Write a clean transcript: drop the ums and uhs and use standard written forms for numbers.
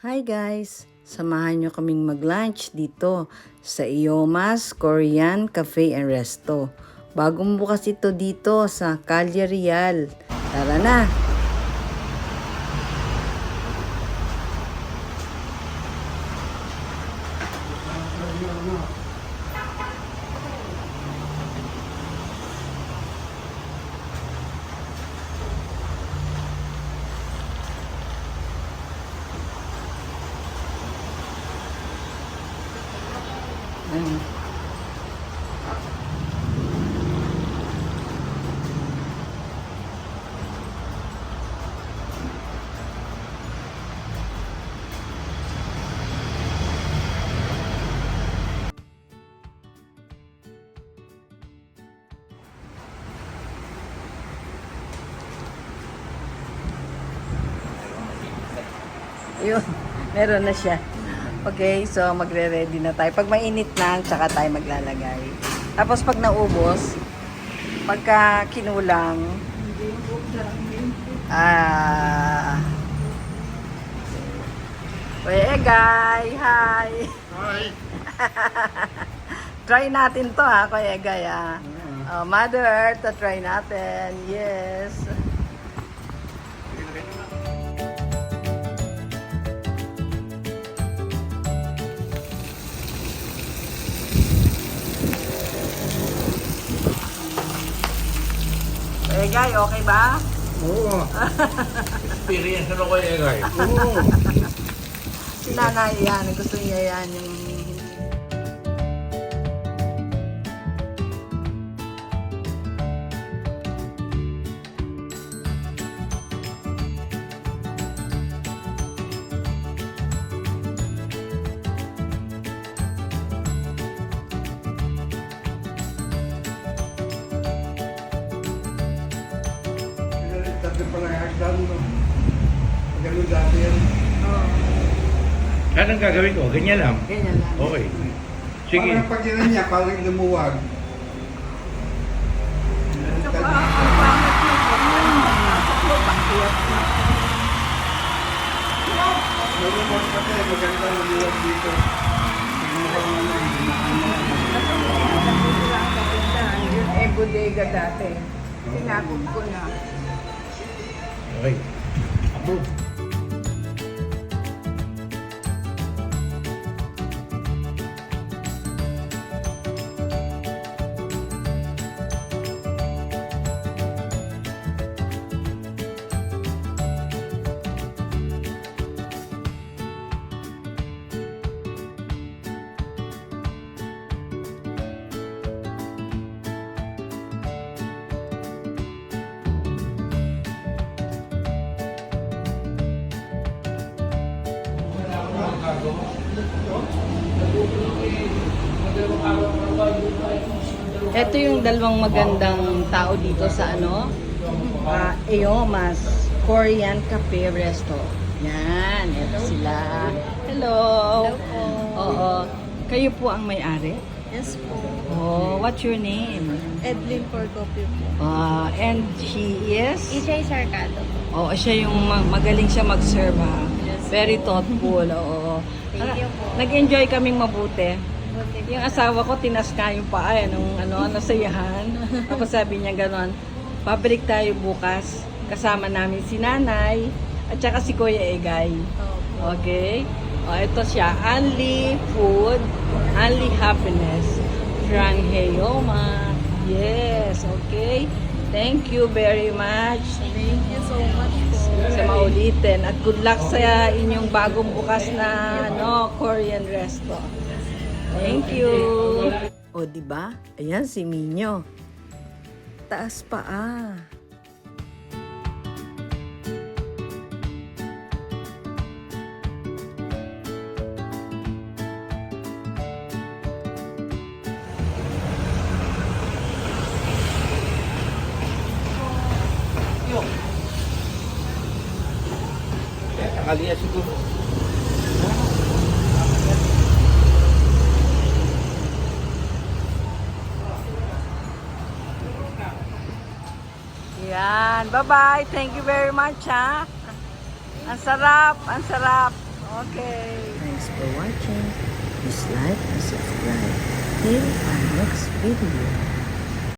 Hi guys! Samahan nyo kaming mag-lunch dito sa Iomas Korean Cafe and Resto. Bagong bukas ito dito sa Calle Real. Tara na! Ayun, meron na siya. Okay, so magre-ready na tayo. Pag mainit na, tsaka tayo maglalagay. Tapos pag naubos, pagka kinulang, Kuya Egay, hi! Hi! Try natin to ha, Kuya Egay ha. Mother Earth, try natin. Yes. Egay, okay ba? Oo. Experience na ko yung egay. Oo. Si nanay yan, gusto niya yan yung... Dati pala hagdan, no? Ganun dati yan. Anong gagawin ko? Ganyan lang. Ganyan lang. Okay. Sige. Parang pag yun niya, parang lumuwag. Saka, ang pangit mo, pasok mo, pakiyat na. Lumuwag kasi, maganda lumuwag dito. Yun eh, bodega dati. Tinapon ko na. Okay. Apo. Ito yung dalawang magandang tao dito sa Iomas Korean Cafe Resto. Yan, ito sila. Hello. Hello po. Oo. Kayo po ang may-ari? Yes po. Oh, what's your name? Edlin Porcopio po. And she is? EJ Sarcado po. Oo, siya yung magaling siya mag-serve ha. Yes. Very thoughtful, oo. Thank you po. Nag-enjoy kaming mabuti. Buti po. Yung asawa ko, tinas nga yung paa nung nasayahan. Tapos sabi niya gano'n, pabalik tayo bukas. Kasama namin si nanay at saka si Kuya Egay. Opo. Okay? O, ito siya. Only food, only happiness. Frank Heyoma. Yes, okay. Thank you very much. Thank you so much po. Sa maulitin. At good luck sa inyong bagong bukas na Korean resto. Thank you. O, di ba? Ayan si Minyo. Taas pa ah. Takaliya siguro. Yan. Bye-bye. Thank you very much, ha. Ang sarap. Ang sarap. Okay. Thanks for watching. Please like and subscribe. Till our next video.